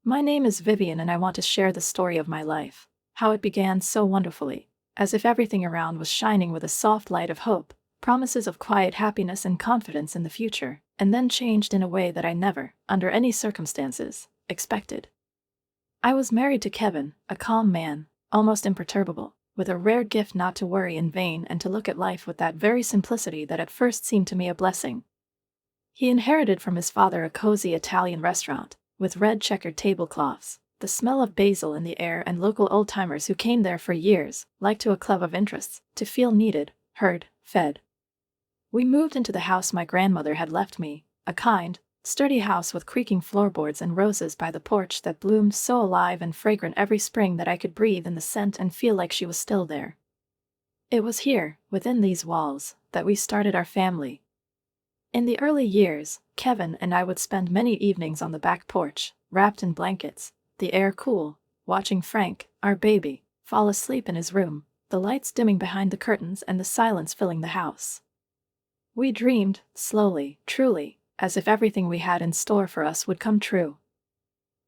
My name is Vivian and I want to share the story of my life. How it began so wonderfully, as if everything around was shining with a soft light of hope, promises of quiet happiness and confidence in the future, and then changed in a way that I never, under any circumstances, expected. I was married to Kevin, a calm man, almost imperturbable, with a rare gift not to worry in vain and to look at life with that very simplicity that at first seemed to me a blessing. He inherited from his father a cozy Italian restaurant, with red checkered tablecloths, the smell of basil in the air, and local old-timers who came there for years, like to a club of interests, to feel needed, heard, fed. We moved into the house my grandmother had left me, a kind, sturdy house with creaking floorboards and roses by the porch that bloomed so alive and fragrant every spring that I could breathe in the scent and feel like she was still there. It was here, within these walls, that we started our family. In the early years, Kevin and I would spend many evenings on the back porch, wrapped in blankets, the air cool, watching Frank, our baby, fall asleep in his room, the lights dimming behind the curtains and the silence filling the house. We dreamed, slowly, truly, as if everything we had in store for us would come true.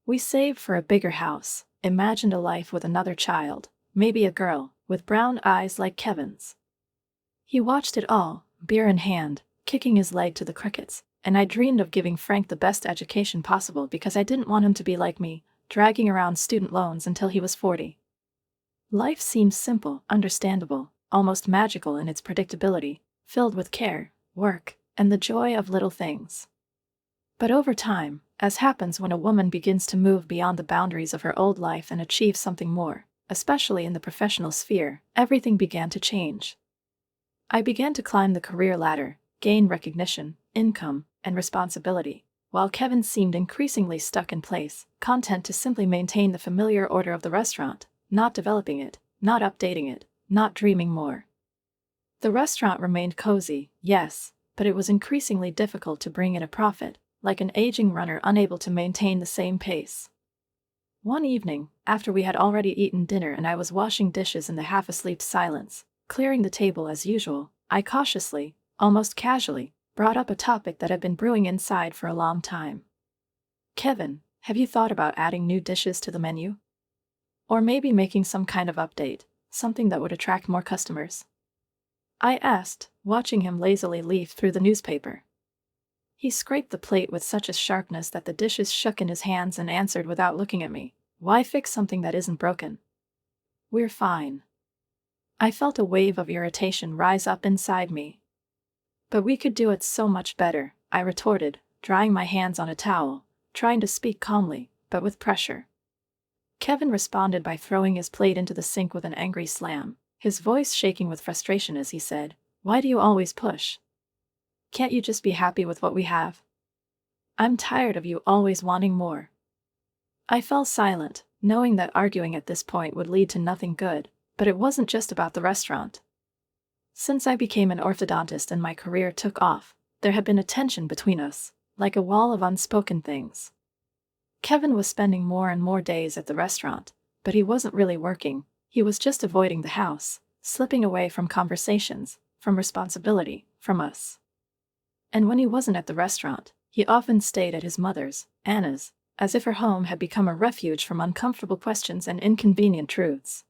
We saved for a bigger house, imagined a life with another child, maybe a girl, with brown eyes like Kevin's. He watched it all, beer in hand, kicking his leg to the crickets, and I dreamed of giving Frank the best education possible because I didn't want him to be like me, dragging around student loans until he was 40. Life seemed simple, understandable, almost magical in its predictability, filled with care, work, and the joy of little things. But over time, as happens when a woman begins to move beyond the boundaries of her old life and achieve something more, especially in the professional sphere, everything began to change. I began to climb the career ladder, gain recognition, income, and responsibility, while Kevin seemed increasingly stuck in place, content to simply maintain the familiar order of the restaurant, not developing it, not updating it, not dreaming more. The restaurant remained cozy, yes, but it was increasingly difficult to bring in a profit, like an aging runner unable to maintain the same pace. One evening, after we had already eaten dinner and I was washing dishes in the half-asleep silence, clearing the table as usual, I cautiously, almost casually, brought up a topic that had been brewing inside for a long time. Kevin, have you thought about adding new dishes to the menu? Or maybe making some kind of update, something that would attract more customers? I asked, watching him lazily leaf through the newspaper. He scraped the plate with such a sharpness that the dishes shook in his hands and answered without looking at me, "Why fix something that isn't broken? We're fine." I felt a wave of irritation rise up inside me. "But we could do it so much better," I retorted, drying my hands on a towel, trying to speak calmly, but with pressure. Kevin responded by throwing his plate into the sink with an angry slam, his voice shaking with frustration as he said, "Why do you always push? Can't you just be happy with what we have? I'm tired of you always wanting more." I fell silent, knowing that arguing at this point would lead to nothing good, but it wasn't just about the restaurant. Since I became an orthodontist and my career took off, there had been a tension between us, like a wall of unspoken things. Kevin was spending more and more days at the restaurant, but he wasn't really working, he was just avoiding the house, slipping away from conversations, from responsibility, from us. And when he wasn't at the restaurant, he often stayed at his mother's, Anna's, as if her home had become a refuge from uncomfortable questions and inconvenient truths.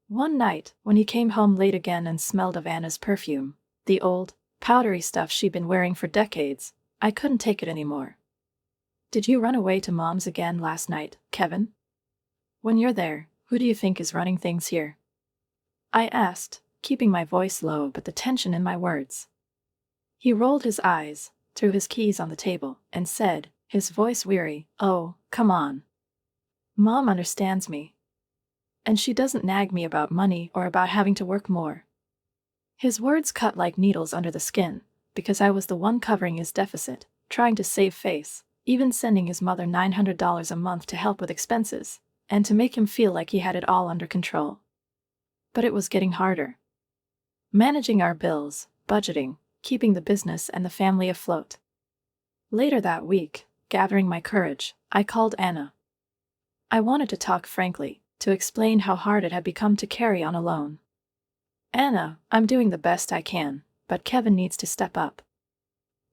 One night, when he came home late again and smelled of Anna's perfume, the old, powdery stuff she'd been wearing for decades, I couldn't take it anymore. "Did you run away to Mom's again last night, Kevin? When you're there, who do you think is running things here?" I asked, keeping my voice low but the tension in my words. He rolled his eyes, threw his keys on the table, and said, his voice weary, "Oh, come on. Mom understands me. And she doesn't nag me about money or about having to work more." His words cut like needles under the skin, because I was the one covering his deficit, trying to save face, even sending his mother $900 a month to help with expenses, and to make him feel like he had it all under control. But it was getting harder. Managing our bills, budgeting, keeping the business and the family afloat. Later that week, gathering my courage, I called Anna. I wanted to talk frankly, to explain how hard it had become to carry on alone. "Anna, I'm doing the best I can, but Kevin needs to step up.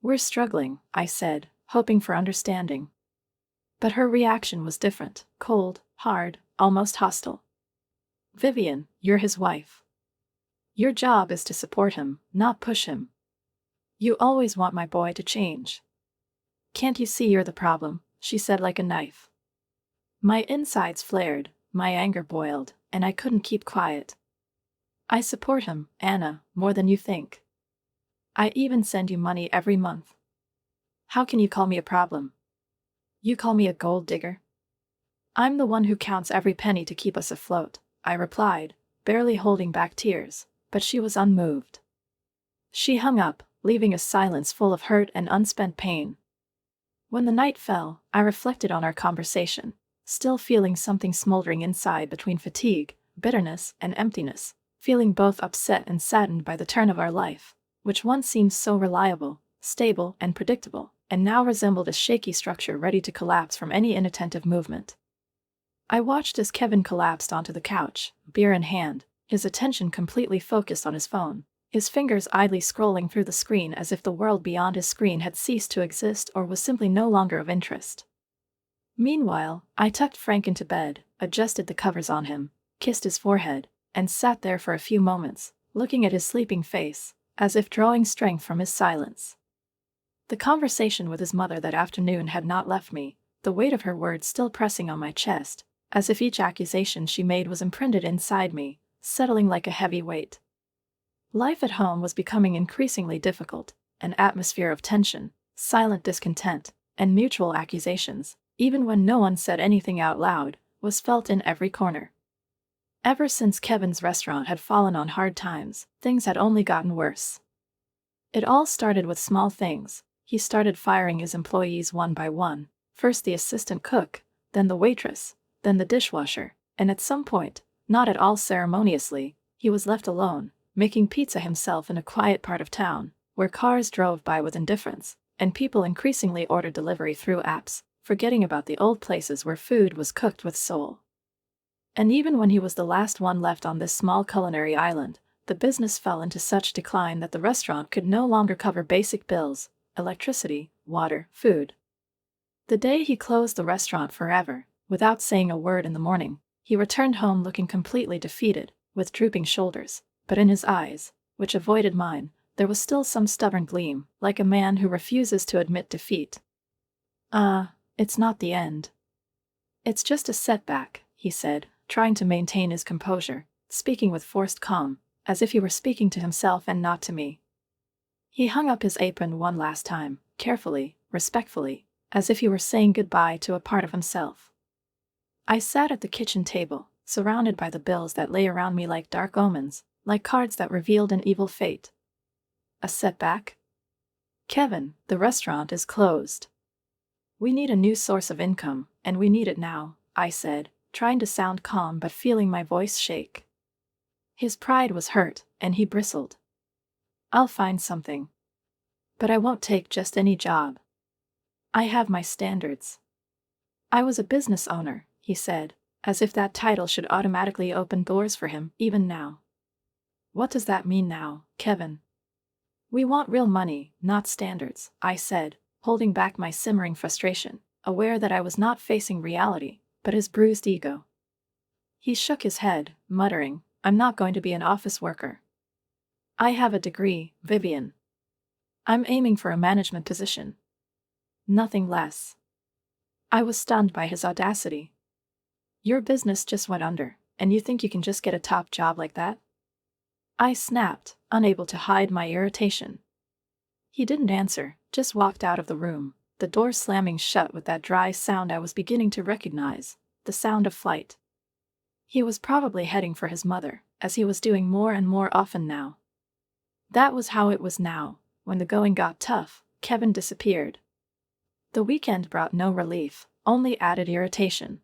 We're struggling," I said, hoping for understanding. But her reaction was different, cold, hard, almost hostile. Vivian, you're his wife. Your job is to support him, not push him. You always want my boy to change. Can't you see you're the problem? She said like a knife. My insides flared, my anger boiled, and I couldn't keep quiet. I support him, Anna, more than you think. I even send you money every month. How can you call me a problem? You call me a gold digger? I'm the one who counts every penny to keep us afloat, I replied, barely holding back tears, but she was unmoved. She hung up, leaving a silence full of hurt and unspent pain. When the night fell, I reflected on our conversation, still feeling something smoldering inside between fatigue, bitterness, and emptiness, feeling both upset and saddened by the turn of our life, which once seemed so reliable, stable, and predictable, and now resembled a shaky structure ready to collapse from any inattentive movement. I watched as Kevin collapsed onto the couch, beer in hand, his attention completely focused on his phone, his fingers idly scrolling through the screen as if the world beyond his screen had ceased to exist or was simply no longer of interest. Meanwhile, I tucked Frank into bed, adjusted the covers on him, kissed his forehead, and sat there for a few moments, looking at his sleeping face, as if drawing strength from his silence. The conversation with his mother that afternoon had not left me, the weight of her words still pressing on my chest, as if each accusation she made was imprinted inside me, settling like a heavy weight. Life at home was becoming increasingly difficult, an atmosphere of tension, silent discontent, and mutual accusations, even when no one said anything out loud, was felt in every corner. Ever since Kevin's restaurant had fallen on hard times, things had only gotten worse. It all started with small things. He started firing his employees one by one, first the assistant cook, then the waitress, then the dishwasher, and at some point, not at all ceremoniously, he was left alone, making pizza himself in a quiet part of town, where cars drove by with indifference, and people increasingly ordered delivery through apps, forgetting about the old places where food was cooked with soul. And even when he was the last one left on this small culinary island, the business fell into such decline that the restaurant could no longer cover basic bills, electricity, water, food. The day he closed the restaurant forever, without saying a word in the morning, he returned home looking completely defeated, with drooping shoulders, but in his eyes, which avoided mine, there was still some stubborn gleam, like a man who refuses to admit defeat. It's not the end. It's just a setback, he said, trying to maintain his composure, speaking with forced calm, as if he were speaking to himself and not to me. He hung up his apron one last time, carefully, respectfully, as if he were saying goodbye to a part of himself. I sat at the kitchen table, surrounded by the bills that lay around me like dark omens, like cards that revealed an evil fate. A setback? Kevin, the restaurant is closed. We need a new source of income, and we need it now, I said, trying to sound calm but feeling my voice shake. His pride was hurt, and he bristled. I'll find something. But I won't take just any job. I have my standards. I was a business owner, he said, as if that title should automatically open doors for him, even now. What does that mean now, Kevin? We want real money, not standards, I said, holding back my simmering frustration, aware that I was not facing reality, but his bruised ego. He shook his head, muttering, I'm not going to be an office worker. I have a degree, Vivian. I'm aiming for a management position. Nothing less. I was stunned by his audacity. Your business just went under, and you think you can just get a top job like that? I snapped, unable to hide my irritation. He didn't answer, just walked out of the room, the door slamming shut with that dry sound I was beginning to recognize, the sound of flight. He was probably heading for his mother, as he was doing more and more often now. That was how it was now. When the going got tough, Kevin disappeared. The weekend brought no relief, only added irritation.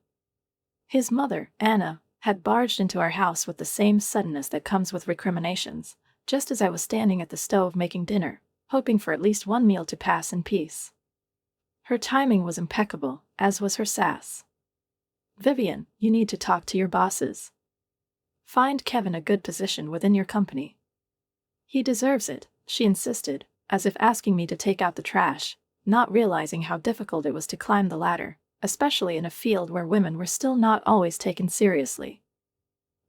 His mother, Anna, had barged into our house with the same suddenness that comes with recriminations, just as I was standing at the stove making dinner, hoping for at least one meal to pass in peace. Her timing was impeccable, as was her sass. Vivian, you need to talk to your bosses. Find Kevin a good position within your company. He deserves it, she insisted, as if asking me to take out the trash, not realizing how difficult it was to climb the ladder, especially in a field where women were still not always taken seriously.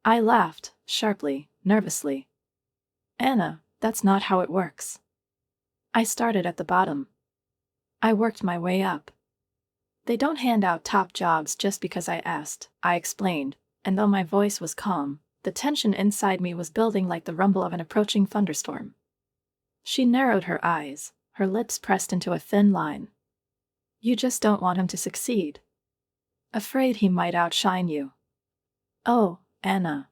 I laughed, sharply, nervously. Anna, that's not how it works. I started at the bottom. I worked my way up. They don't hand out top jobs just because I asked, I explained, and though my voice was calm, the tension inside me was building like the rumble of an approaching thunderstorm. She narrowed her eyes, her lips pressed into a thin line. You just don't want him to succeed. Afraid he might outshine you. Oh, Anna.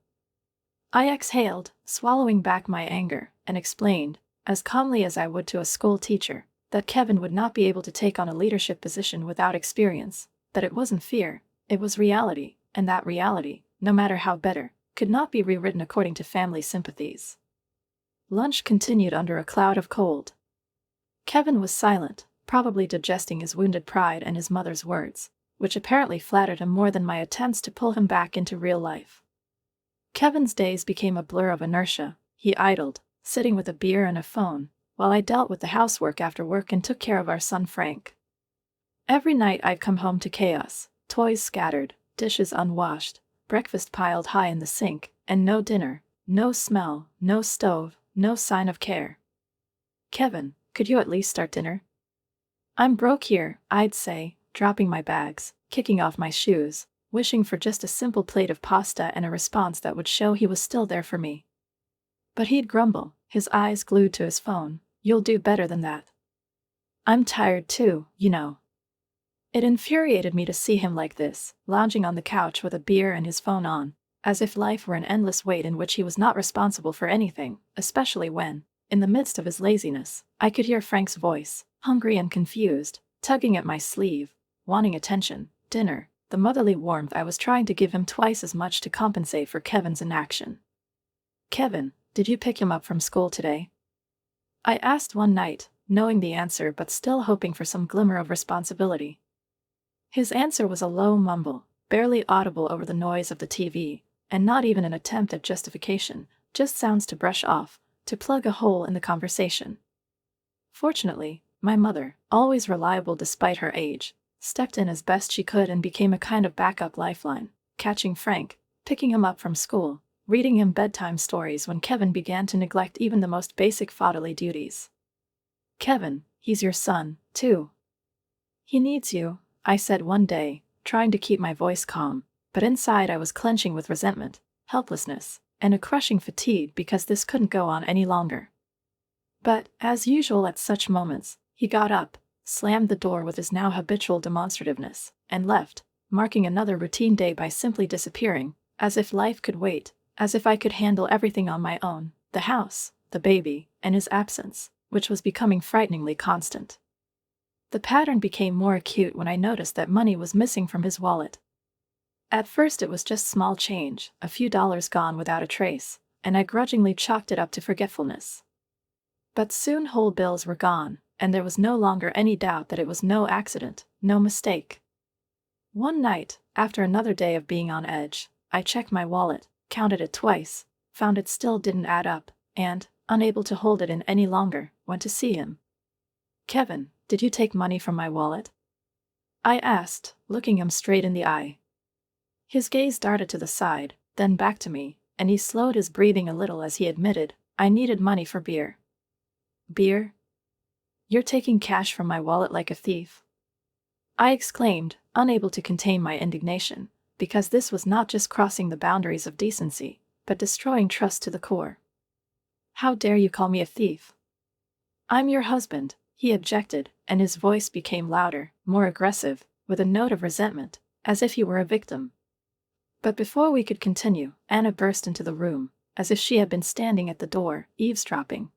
I exhaled, swallowing back my anger, and explained, as calmly as I would to a school teacher, that Kevin would not be able to take on a leadership position without experience, that it wasn't fear, it was reality, and that reality, no matter how better, could not be rewritten according to family sympathies. Lunch continued under a cloud of cold. Kevin was silent, probably digesting his wounded pride and his mother's words, which apparently flattered him more than my attempts to pull him back into real life. Kevin's days became a blur of inertia. He idled, sitting with a beer and a phone, while I dealt with the housework after work and took care of our son Frank. Every night I'd come home to chaos, toys scattered, dishes unwashed, breakfast piled high in the sink, and no dinner, no smell, no stove, no sign of care. Kevin, could you at least start dinner? I'm broke here, I'd say, dropping my bags, kicking off my shoes, wishing for just a simple plate of pasta and a response that would show he was still there for me. But he'd grumble, his eyes glued to his phone, you'll do better than that. I'm tired too, you know. It infuriated me to see him like this, lounging on the couch with a beer and his phone on, as if life were an endless wait in which he was not responsible for anything, especially when, in the midst of his laziness, I could hear Frank's voice, hungry and confused, tugging at my sleeve, wanting attention, dinner, the motherly warmth I was trying to give him twice as much to compensate for Kevin's inaction. Kevin, did you pick him up from school today? I asked one night, knowing the answer but still hoping for some glimmer of responsibility. His answer was a low mumble, barely audible over the noise of the TV, and not even an attempt at justification, just sounds to brush off, to plug a hole in the conversation. Fortunately, my mother, always reliable despite her age, stepped in as best she could and became a kind of backup lifeline, catching Frank, picking him up from school, reading him bedtime stories when Kevin began to neglect even the most basic fatherly duties. Kevin, he's your son, too. He needs you, I said one day, trying to keep my voice calm, but inside I was clenching with resentment, helplessness, and a crushing fatigue because this couldn't go on any longer. But, as usual at such moments, he got up, slammed the door with his now habitual demonstrativeness, and left, marking another routine day by simply disappearing, as if life could wait, as if I could handle everything on my own, the house, the baby, and his absence, which was becoming frighteningly constant. The pattern became more acute when I noticed that money was missing from his wallet. At first it was just small change, a few dollars gone without a trace, and I grudgingly chalked it up to forgetfulness. But soon whole bills were gone, and there was no longer any doubt that it was no accident, no mistake. One night, after another day of being on edge, I checked my wallet, counted it twice, found it still didn't add up, and, unable to hold it in any longer, went to see him. Kevin, did you take money from my wallet? I asked, looking him straight in the eye. His gaze darted to the side, then back to me, and he slowed his breathing a little as he admitted, I needed money for beer. Beer? You're taking cash from my wallet like a thief? I exclaimed, unable to contain my indignation, because this was not just crossing the boundaries of decency, but destroying trust to the core. How dare you call me a thief? I'm your husband, he objected, and his voice became louder, more aggressive, with a note of resentment, as if he were a victim. But before we could continue, Anna burst into the room, as if she had been standing at the door, eavesdropping.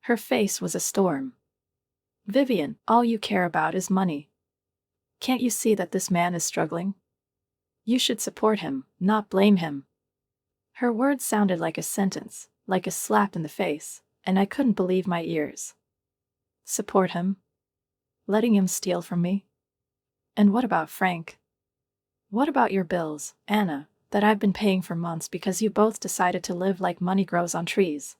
Her face was a storm. Vivian, all you care about is money. Can't you see that this man is struggling? You should support him, not blame him. Her words sounded like a sentence, like a slap in the face, and I couldn't believe my ears. Support him? Letting him steal from me? And what about Frank? What about your bills, Anna, that I've been paying for months because you both decided to live like money grows on trees?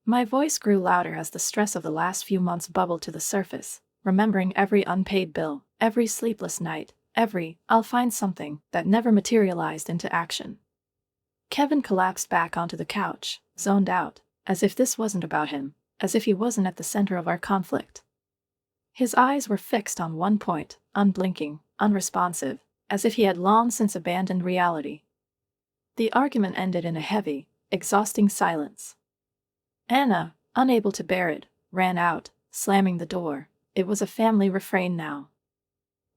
My voice grew louder as the stress of the last few months bubbled to the surface, remembering every unpaid bill, Every sleepless night, every "I'll find something" that never materialized into action. Kevin collapsed back onto the couch, zoned out, as if this wasn't about him, as if he wasn't at the center of our conflict. His eyes were fixed on one point, unblinking, unresponsive, as if he had long since abandoned reality. The argument ended in a heavy, exhausting silence. Anna, unable to bear it, ran out, slamming the door. It was a family refrain now.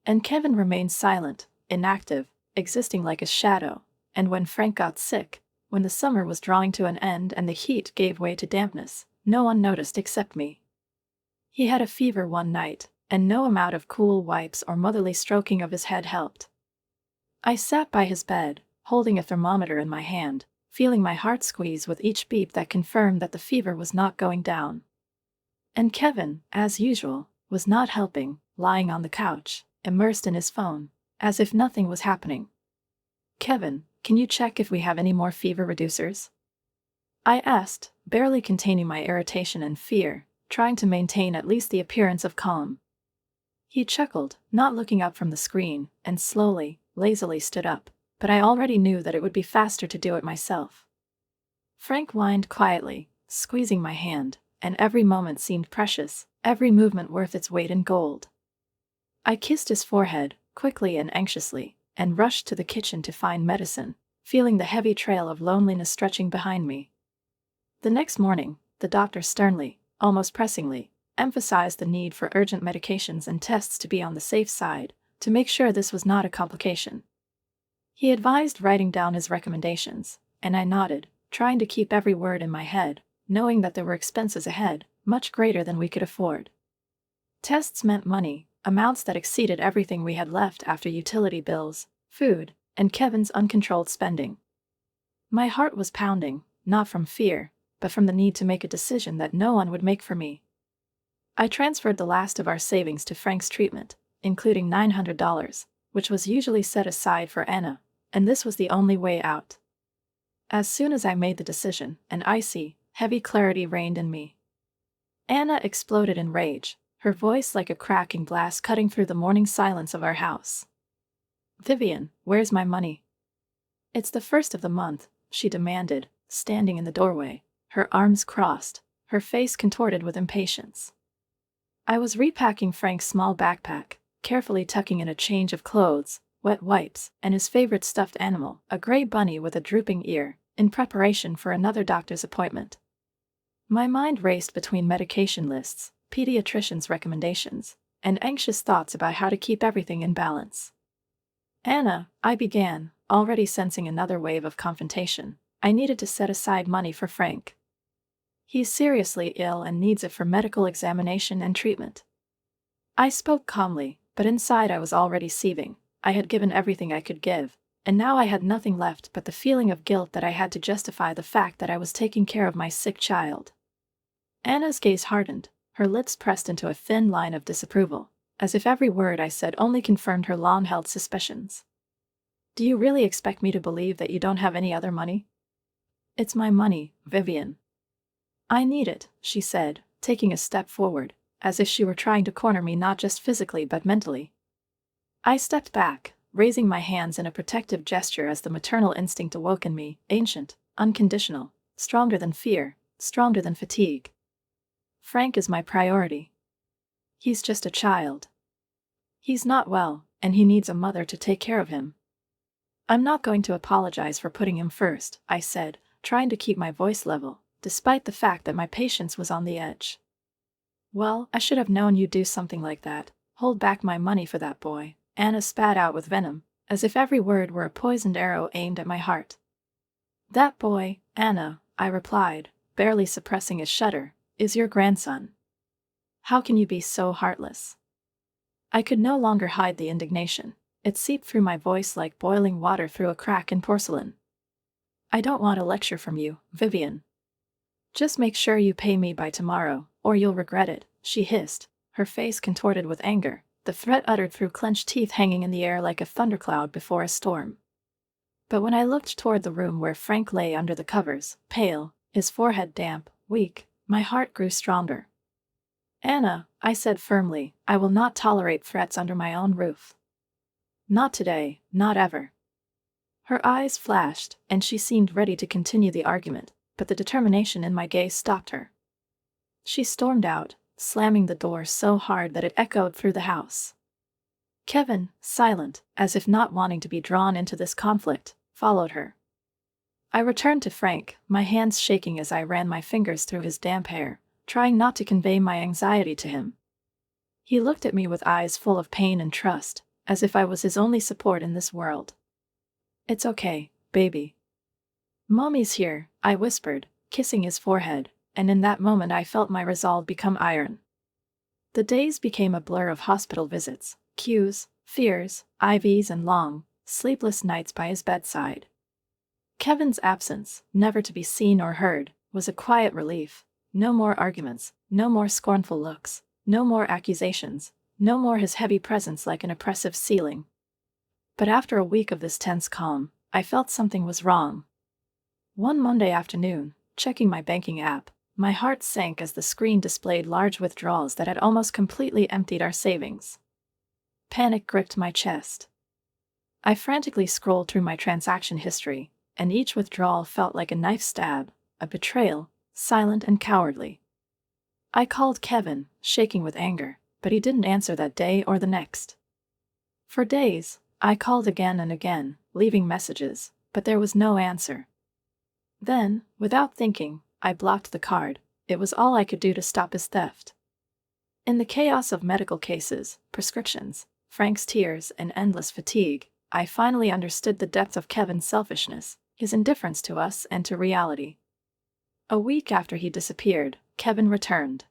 And Kevin remained silent, inactive, existing like a shadow. And when Frank got sick, when the summer was drawing to an end and the heat gave way to dampness, no one noticed except me. He had a fever one night, and no amount of cool wipes or motherly stroking of his head helped. I sat by his bed, holding a thermometer in my hand, feeling my heart squeeze with each beep that confirmed that the fever was not going down. And Kevin, as usual, was not helping, lying on the couch, immersed in his phone, as if nothing was happening. "Kevin, can you check if we have any more fever reducers?" I asked, barely containing my irritation and fear, trying to maintain at least the appearance of calm. He chuckled, not looking up from the screen, and slowly, lazily stood up, but I already knew that it would be faster to do it myself. Frank whined quietly, squeezing my hand, and every moment seemed precious, every movement worth its weight in gold. I kissed his forehead, quickly and anxiously, and rushed to the kitchen to find medicine, feeling the heavy trail of loneliness stretching behind me. The next morning, the doctor sternly, almost pressingly, emphasized the need for urgent medications and tests to be on the safe side, to make sure this was not a complication. He advised writing down his recommendations, and I nodded, trying to keep every word in my head, knowing that there were expenses ahead, much greater than we could afford. Tests meant money, amounts that exceeded everything we had left after utility bills, food, and Kevin's uncontrolled spending. My heart was pounding, not from fear, but from the need to make a decision that no one would make for me. I transferred the last of our savings to Frank's treatment, including $900, which was usually set aside for Anna, and this was the only way out. As soon as I made the decision, an icy, heavy clarity reigned in me. Anna exploded in rage, her voice like a cracking glass cutting through the morning silence of our house. "Vivian, where's my money?" "It's the first of the month," she demanded, standing in the doorway, her arms crossed, her face contorted with impatience. I was repacking Frank's small backpack, carefully tucking in a change of clothes, wet wipes, and his favorite stuffed animal, a gray bunny with a drooping ear, in preparation for another doctor's appointment. My mind raced between medication lists, pediatrician's recommendations, and anxious thoughts about how to keep everything in balance. "Anna," I began, already sensing another wave of confrontation, "I needed to set aside money for Frank. He's seriously ill and needs it for medical examination and treatment." I spoke calmly, but inside I was already seething. I had given everything I could give, and now I had nothing left but the feeling of guilt that I had to justify the fact that I was taking care of my sick child. Anna's gaze hardened, her lips pressed into a thin line of disapproval, as if every word I said only confirmed her long-held suspicions. "Do you really expect me to believe that you don't have any other money?" "It's my money, Vivian." "I need it," she said, taking a step forward, as if she were trying to corner me not just physically but mentally. I stepped back, raising my hands in a protective gesture as the maternal instinct awoke in me, ancient, unconditional, stronger than fear, stronger than fatigue. "Frank is my priority. He's just a child. He's not well, and he needs a mother to take care of him. I'm not going to apologize for putting him first," I said, trying to keep my voice level, despite the fact that my patience was on the edge. "Well, I should have known you'd do something like that, hold back my money for that boy," Anna spat out with venom, as if every word were a poisoned arrow aimed at my heart. "That boy, Anna," I replied, barely suppressing a shudder, "is your grandson. How can you be so heartless?" I could no longer hide the indignation. It seeped through my voice like boiling water through a crack in porcelain. "I don't want a lecture from you, Vivian. Just make sure you pay me by tomorrow, or you'll regret it," she hissed, her face contorted with anger, the threat uttered through clenched teeth hanging in the air like a thundercloud before a storm. But when I looked toward the room where Frank lay under the covers, pale, his forehead damp, weak, my heart grew stronger. "Anna," I said firmly, I will not tolerate threats under my own roof. Not today, not ever. Her eyes flashed, and she seemed ready to continue the argument, but the determination in my gaze stopped her. She stormed out, slamming the door so hard that it echoed through the house. Kevin, silent, as if not wanting to be drawn into this conflict, followed her. I returned to Frank, my hands shaking as I ran my fingers through his damp hair, trying not to convey my anxiety to him. He looked at me with eyes full of pain and trust, as if I was his only support in this world. It's okay, baby. Mommy's here, I whispered, kissing his forehead, and in that moment I felt my resolve become iron. The days became a blur of hospital visits, queues, fears, IVs, and long, sleepless nights by his bedside. Kevin's absence, never to be seen or heard, was a quiet relief. No more arguments, no more scornful looks, no more accusations, no more his heavy presence like an oppressive ceiling. But after a week of this tense calm, I felt something was wrong. One Monday afternoon, checking my banking app, my heart sank as the screen displayed large withdrawals that had almost completely emptied our savings. Panic gripped my chest. I frantically scrolled through my transaction history, and each withdrawal felt like a knife stab, a betrayal, silent and cowardly. I called Kevin, shaking with anger, but he didn't answer that day or the next. For days, I called again and again, leaving messages, but there was no answer. Then, without thinking, I blocked the card. It was all I could do to stop his theft. In the chaos of medical cases, prescriptions, Frank's tears, and endless fatigue, I finally understood the depth of Kevin's selfishness, his indifference to us and to reality. A week after he disappeared, Kevin returned.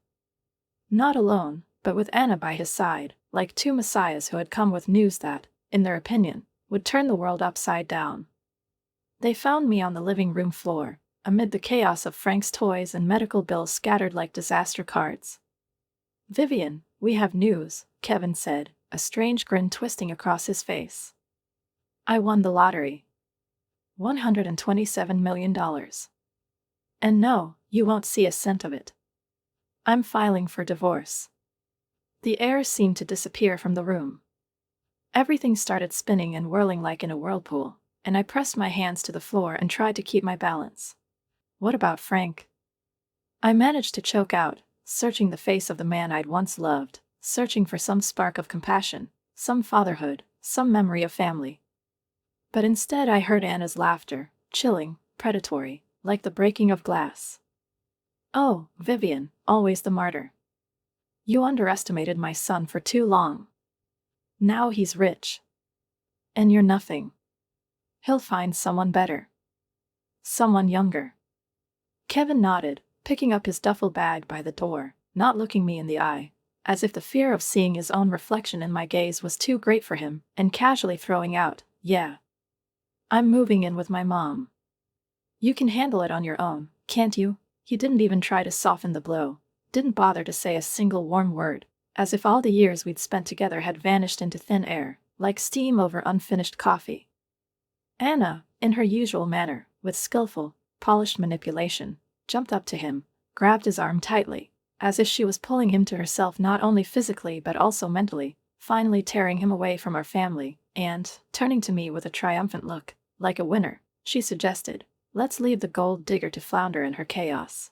Not alone, but with Anna by his side, like two messiahs who had come with news that, in their opinion, would turn the world upside down. They found me on the living room floor, amid the chaos of Frank's toys and medical bills scattered like disaster cards. "Vivian, we have news," Kevin said, a strange grin twisting across his face. "I won the lottery. $127 million. And no, you won't see a cent of it. I'm filing for divorce." The air seemed to disappear from the room. Everything started spinning and whirling like in a whirlpool, and I pressed my hands to the floor and tried to keep my balance. What about Frank? I managed to choke out, searching the face of the man I'd once loved, searching for some spark of compassion, some fatherhood, some memory of family. But instead I heard Anna's laughter, chilling, predatory, like the breaking of glass. "Oh, Vivian, always the martyr. You underestimated my son for too long. Now he's rich. And you're nothing. He'll find someone better. Someone younger." Kevin nodded, picking up his duffel bag by the door, not looking me in the eye, as if the fear of seeing his own reflection in my gaze was too great for him, and casually throwing out, "Yeah. I'm moving in with my mom. You can handle it on your own, can't you?" He didn't even try to soften the blow, didn't bother to say a single warm word, as if all the years we'd spent together had vanished into thin air, like steam over unfinished coffee. Anna, in her usual manner, with skillful, polished manipulation, jumped up to him, grabbed his arm tightly, as if she was pulling him to herself not only physically but also mentally, finally tearing him away from our family, and, turning to me with a triumphant look, like a winner, she suggested, "Let's leave the gold digger to flounder in her chaos.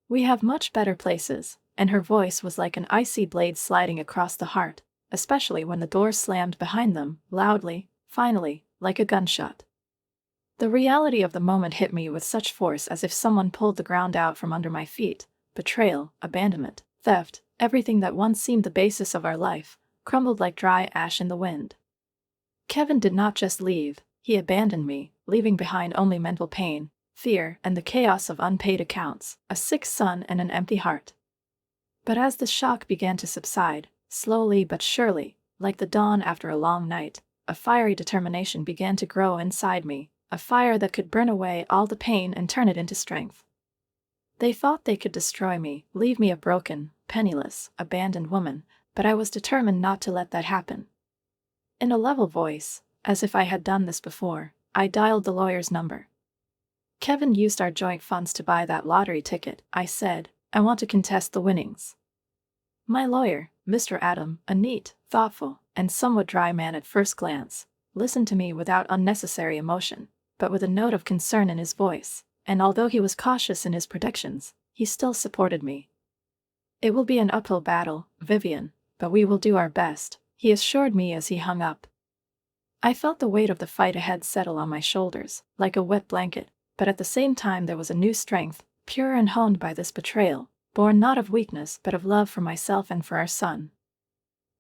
We have much better places," and her voice was like an icy blade sliding across the heart, especially when the door slammed behind them, loudly, finally, like a gunshot. The reality of the moment hit me with such force as if someone pulled the ground out from under my feet. Betrayal, abandonment, theft, everything that once seemed the basis of our life, crumbled like dry ash in the wind. Kevin did not just leave, he abandoned me, leaving behind only mental pain, fear, and the chaos of unpaid accounts, a sick son and an empty heart. But as the shock began to subside, slowly but surely, like the dawn after a long night, a fiery determination began to grow inside me, a fire that could burn away all the pain and turn it into strength. They thought they could destroy me, leave me a broken, penniless, abandoned woman, but I was determined not to let that happen. In a level voice, as if I had done this before, I dialed the lawyer's number. "Kevin used our joint funds to buy that lottery ticket," I said. "I want to contest the winnings." My lawyer, Mr. Adam, a neat, thoughtful, and somewhat dry man at first glance, listened to me without unnecessary emotion, but with a note of concern in his voice, and although he was cautious in his predictions, he still supported me. "It will be an uphill battle, Vivian, but we will do our best," he assured me as he hung up. I felt the weight of the fight ahead settle on my shoulders, like a wet blanket, but at the same time there was a new strength, pure and honed by this betrayal, born not of weakness but of love for myself and for our son.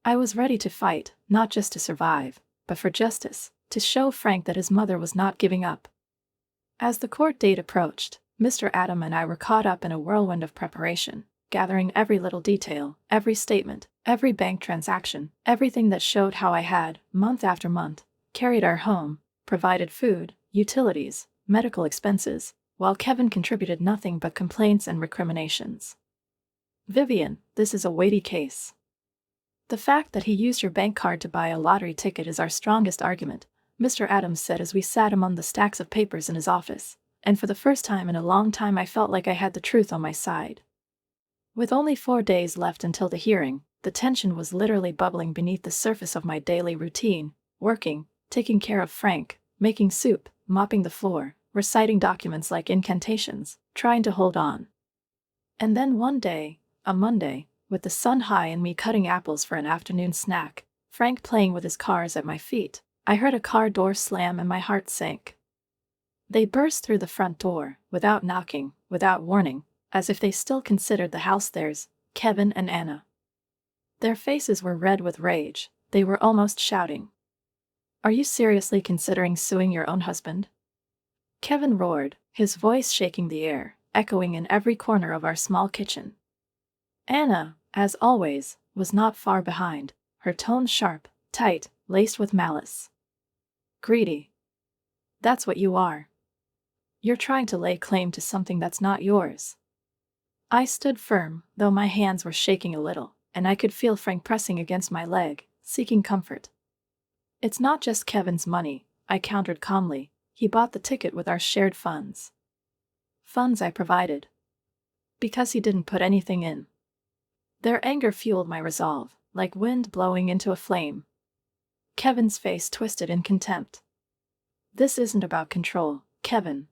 I was ready to fight, not just to survive, but for justice, to show Frank that his mother was not giving up. As the court date approached, Mr. Adam and I were caught up in a whirlwind of preparation, gathering every little detail, every statement, every bank transaction, everything that showed how I had, month after month, carried our home, provided food, utilities, medical expenses, while Kevin contributed nothing but complaints and recriminations. "Vivian, this is a weighty case. The fact that he used your bank card to buy a lottery ticket is our strongest argument," Mr. Adams said as we sat among the stacks of papers in his office, and for the first time in a long time I felt like I had the truth on my side. With only 4 days left until the hearing, the tension was literally bubbling beneath the surface of my daily routine, working, taking care of Frank, making soup, mopping the floor, reciting documents like incantations, trying to hold on. And then one day, a Monday, with the sun high and me cutting apples for an afternoon snack, Frank playing with his cars at my feet, I heard a car door slam and my heart sank. They burst through the front door, without knocking, without warning, as if they still considered the house theirs, Kevin and Anna. Their faces were red with rage, they were almost shouting. "Are you seriously considering suing your own husband?" Kevin roared, his voice shaking the air, echoing in every corner of our small kitchen. Anna, as always, was not far behind, her tone sharp, tight, laced with malice. "Greedy. That's what you are. You're trying to lay claim to something that's not yours." I stood firm, though my hands were shaking a little, and I could feel Frank pressing against my leg, seeking comfort. "It's not just Kevin's money," I countered calmly. "He bought the ticket with our shared funds." "Funds I provided." "Because he didn't put anything in." Their anger fueled my resolve, like wind blowing into a flame. Kevin's face twisted in contempt. "This isn't about control, Kevin.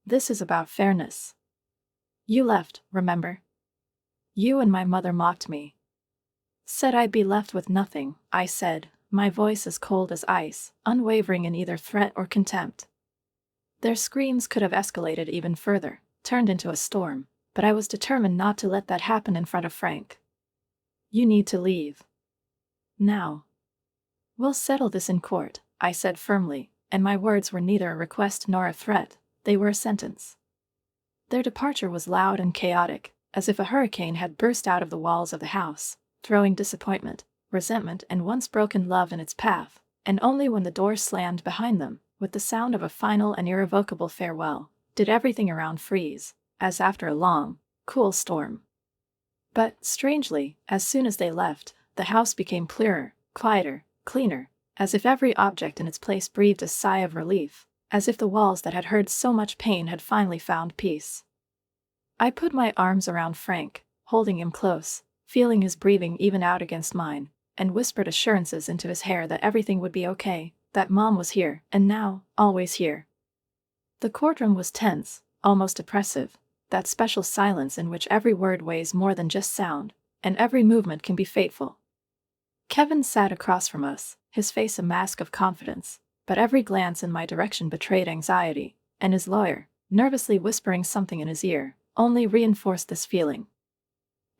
This is about fairness. You left, remember? You and my mother mocked me. Said I'd be left with nothing," I said, my voice as cold as ice, unwavering in either threat or contempt. Their screams could have escalated even further, turned into a storm, but I was determined not to let that happen in front of Frank. "You need to leave. Now." "We'll settle this in court," I said firmly, and my words were neither a request nor a threat, they were a sentence. Their departure was loud and chaotic, as if a hurricane had burst out of the walls of the house, throwing disappointment, resentment, and once broken love in its path, and only when the door slammed behind them, with the sound of a final and irrevocable farewell, did everything around freeze, as after a long, cool storm. But, strangely, as soon as they left, the house became clearer, quieter, cleaner, as if every object in its place breathed a sigh of relief, as if the walls that had heard so much pain had finally found peace. I put my arms around Frank, holding him close, feeling his breathing even out against mine, and whispered assurances into his hair that everything would be okay, that Mom was here, and now, always here. The courtroom was tense, almost oppressive, that special silence in which every word weighs more than just sound, and every movement can be fateful. Kevin sat across from us, his face a mask of confidence, but every glance in my direction betrayed anxiety, and his lawyer, nervously whispering something in his ear, only reinforced this feeling.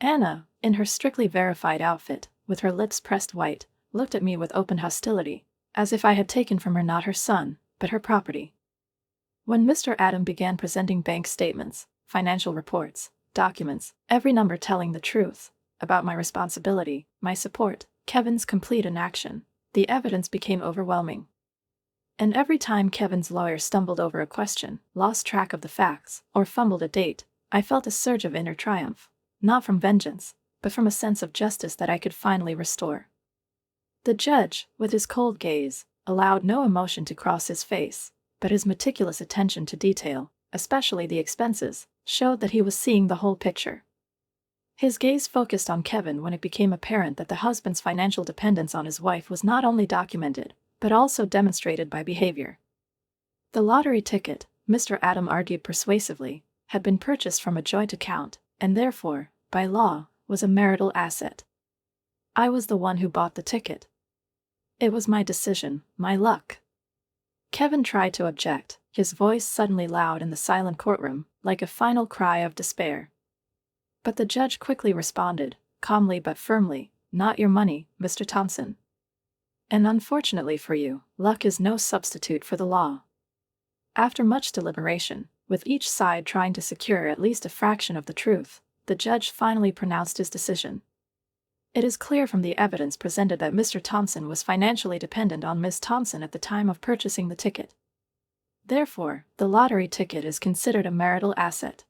Anna, in her strictly verified outfit, with her lips pressed white, looked at me with open hostility, as if I had taken from her not her son, but her property. When Mr. Adam began presenting bank statements, financial reports, documents, every number telling the truth, about my responsibility, my support, Kevin's complete inaction, the evidence became overwhelming. And every time Kevin's lawyer stumbled over a question, lost track of the facts, or fumbled a date, I felt a surge of inner triumph, not from vengeance, but from a sense of justice that I could finally restore. The judge, with his cold gaze, allowed no emotion to cross his face, but his meticulous attention to detail, especially the expenses, showed that he was seeing the whole picture. His gaze focused on Kevin when it became apparent that the husband's financial dependence on his wife was not only documented, but also demonstrated by behavior. The lottery ticket, Mr. Adam argued persuasively, had been purchased from a joint account, and therefore, by law, was a marital asset. I was the one who bought the ticket. It was my decision, my luck. Kevin tried to object, his voice suddenly loud in the silent courtroom, like a final cry of despair. But the judge quickly responded, calmly but firmly, "Not your money, Mr. Thompson. And unfortunately for you, luck is no substitute for the law." After much deliberation, with each side trying to secure at least a fraction of the truth, the judge finally pronounced his decision. It is clear from the evidence presented that Mr. Thompson was financially dependent on Ms. Thompson at the time of purchasing the ticket. Therefore, the lottery ticket is considered a marital asset.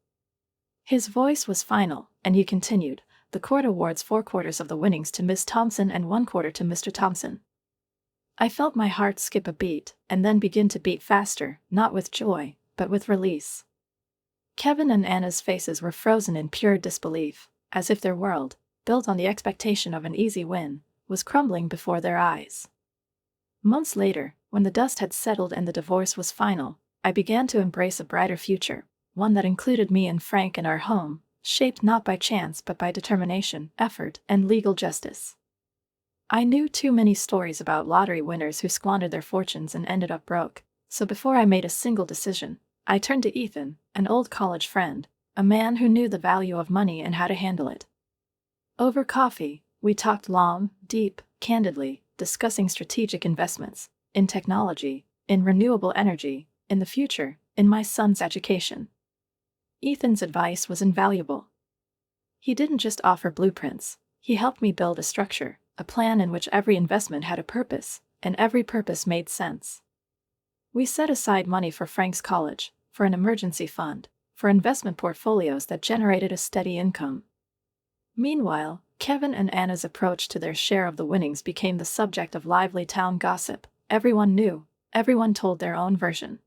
His voice was final, and he continued, "The court awards 4/4 of the winnings to Ms. Thompson and 1/4 to Mr. Thompson." I felt my heart skip a beat, and then begin to beat faster, not with joy, but with release. Kevin and Anna's faces were frozen in pure disbelief, as if their world, built on the expectation of an easy win, was crumbling before their eyes. Months later, when the dust had settled and the divorce was final, I began to embrace a brighter future, one that included me and Frank in our home, shaped not by chance but by determination, effort, and legal justice. I knew too many stories about lottery winners who squandered their fortunes and ended up broke, so before I made a single decision, I turned to Ethan, an old college friend, a man who knew the value of money and how to handle it. Over coffee, we talked long, deep, candidly, discussing strategic investments, in technology, in renewable energy, in the future, in my son's education. Ethan's advice was invaluable. He didn't just offer blueprints, he helped me build a structure, a plan in which every investment had a purpose, and every purpose made sense. We set aside money for Frank's college, for an emergency fund, for investment portfolios that generated a steady income. Meanwhile, Kevin and Anna's approach to their share of the winnings became the subject of lively town gossip. Everyone knew, everyone told their own version.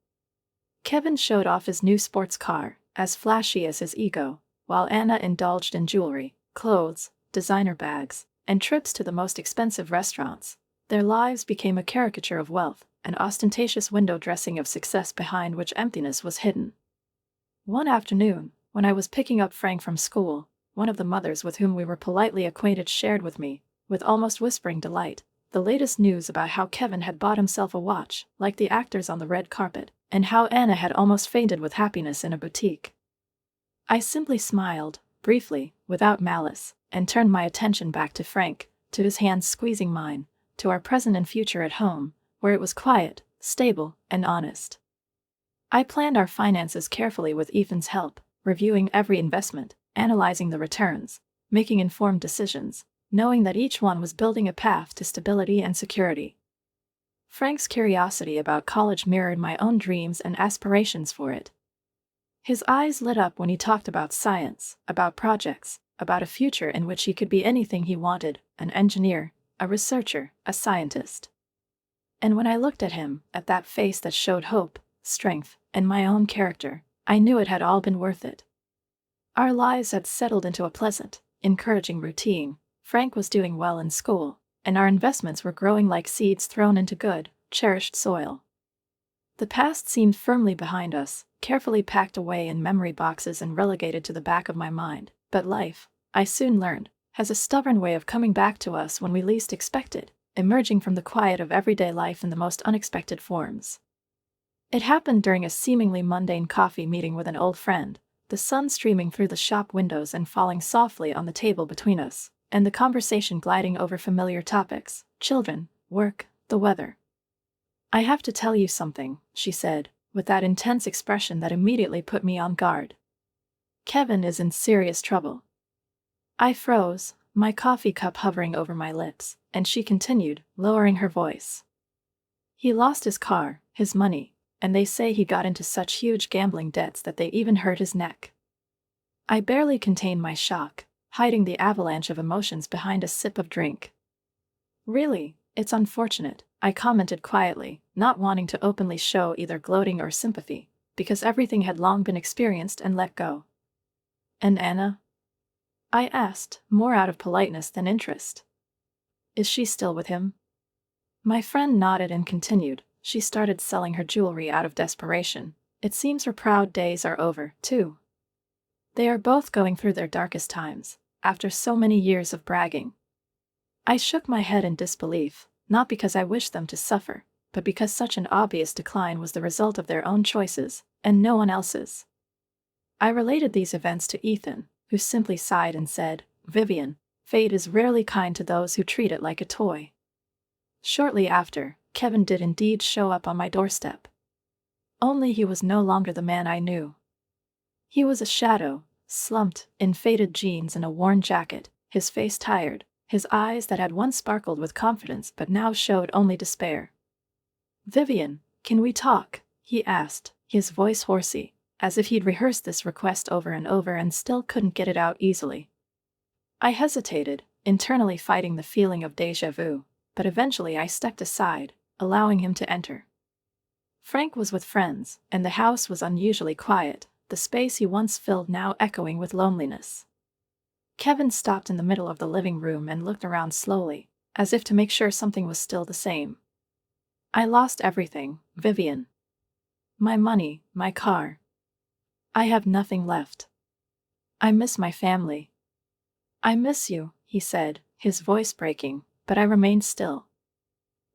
Kevin showed off his new sports car, as flashy as his ego, while Anna indulged in jewelry, clothes, designer bags, and trips to the most expensive restaurants. Their lives became a caricature of wealth, an ostentatious window dressing of success behind which emptiness was hidden. One afternoon, when I was picking up Frank from school, one of the mothers with whom we were politely acquainted shared with me, with almost whispering delight, the latest news about how Kevin had bought himself a watch, like the actors on the red carpet, and how Anna had almost fainted with happiness in a boutique. I simply smiled, briefly, without malice, and turned my attention back to Frank, to his hands squeezing mine, to our present and future at home, where it was quiet, stable, and honest. I planned our finances carefully with Ethan's help, reviewing every investment, analyzing the returns, making informed decisions, knowing that each one was building a path to stability and security. Frank's curiosity about college mirrored my own dreams and aspirations for it. His eyes lit up when he talked about science, about projects, about a future in which he could be anything he wanted, an engineer, a researcher, a scientist. And when I looked at him, at that face that showed hope, strength, and my own character, I knew it had all been worth it. Our lives had settled into a pleasant, encouraging routine. Frank was doing well in school, and our investments were growing like seeds thrown into good, cherished soil. The past seemed firmly behind us, carefully packed away in memory boxes and relegated to the back of my mind, but life, I soon learned, has a stubborn way of coming back to us when we least expect it, emerging from the quiet of everyday life in the most unexpected forms. It happened during a seemingly mundane coffee meeting with an old friend, the sun streaming through the shop windows and falling softly on the table between us, and the conversation gliding over familiar topics, children, work, the weather. "I have to tell you something," she said, with that intense expression that immediately put me on guard. "Kevin is in serious trouble." I froze, my coffee cup hovering over my lips, and she continued, lowering her voice. "He lost his car, his money, and they say he got into such huge gambling debts that they even hurt his neck." I barely contained my shock, hiding the avalanche of emotions behind a sip of drink. "Really, it's unfortunate," I commented quietly, not wanting to openly show either gloating or sympathy, because everything had long been experienced and let go. "And Anna?" I asked, more out of politeness than interest. Is she still with him? My friend nodded and continued. She started selling her jewelry out of desperation. It seems her proud days are over, too. They are both going through their darkest times, after so many years of bragging. I shook my head in disbelief, not because I wished them to suffer, but because such an obvious decline was the result of their own choices, and no one else's. I related these events to Ethan, who simply sighed and said, "Vivian, fate is rarely kind to those who treat it like a toy." Shortly after, Kevin did indeed show up on my doorstep. Only he was no longer the man I knew. He was a shadow, slumped, in faded jeans and a worn jacket, his face tired, his eyes that had once sparkled with confidence but now showed only despair. "Vivian, can we talk?" he asked, his voice horsey, as if he'd rehearsed this request over and over and still couldn't get it out easily. I hesitated, internally fighting the feeling of déjà vu, but eventually I stepped aside, allowing him to enter. Frank was with friends, and the house was unusually quiet, the space he once filled now echoing with loneliness. Kevin stopped in the middle of the living room and looked around slowly, as if to make sure something was still the same. "I lost everything, Vivian. My money, my car. I have nothing left. I miss my family." "I miss you," he said, his voice breaking, but I remained still.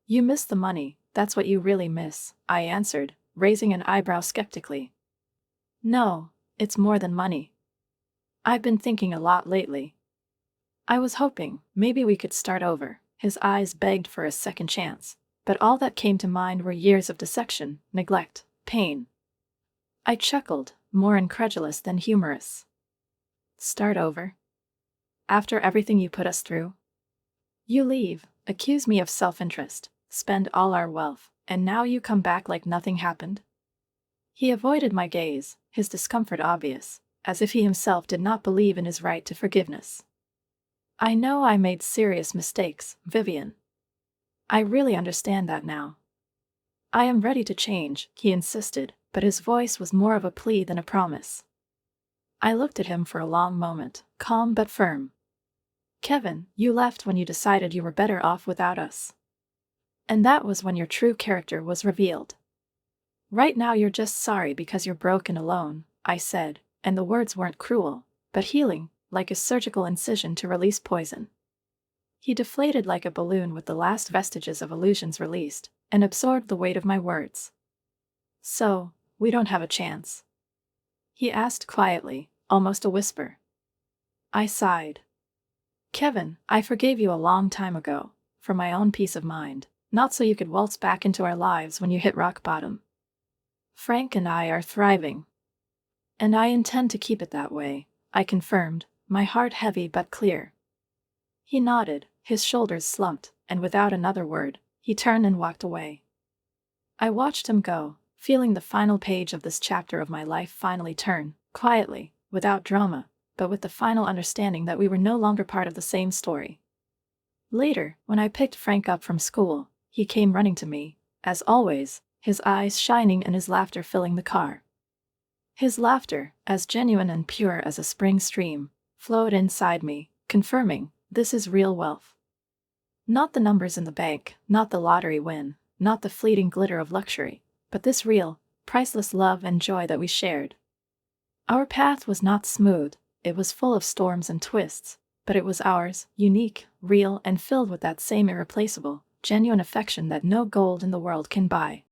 "You miss the money, that's what you really miss," I answered, raising an eyebrow skeptically. "No, it's more than money. I've been thinking a lot lately. I was hoping maybe we could start over." His eyes begged for a second chance, but all that came to mind were years of dissection, neglect, pain. I chuckled, more incredulous than humorous. "Start over? After everything you put us through? You leave, accuse me of self-interest, spend all our wealth, and now you come back like nothing happened?" He avoided my gaze, his discomfort obvious, as if he himself did not believe in his right to forgiveness. "I know I made serious mistakes, Vivian. I really understand that now. I am ready to change," he insisted, but his voice was more of a plea than a promise. I looked at him for a long moment, calm but firm. "Kevin, you left when you decided you were better off without us. And that was when your true character was revealed. Right now you're just sorry because you're broke and alone," I said, and the words weren't cruel, but healing, like a surgical incision to release poison. He deflated like a balloon with the last vestiges of illusions released, and absorbed the weight of my words. "So, we don't have a chance?" he asked quietly, almost a whisper. I sighed. "Kevin, I forgave you a long time ago, for my own peace of mind, not so you could waltz back into our lives when you hit rock bottom. Frank and I are thriving. And I intend to keep it that way," I confirmed, my heart heavy but clear. He nodded, his shoulders slumped, and without another word, he turned and walked away. I watched him go, feeling the final page of this chapter of my life finally turn, quietly, without drama, but with the final understanding that we were no longer part of the same story. Later, when I picked Frank up from school, he came running to me, as always, his eyes shining and his laughter filling the car. His laughter, as genuine and pure as a spring stream, flowed inside me, confirming, this is real wealth. Not the numbers in the bank, not the lottery win, not the fleeting glitter of luxury, but this real, priceless love and joy that we shared. Our path was not smooth, it was full of storms and twists, but it was ours, unique, real, and filled with that same irreplaceable, genuine affection that no gold in the world can buy.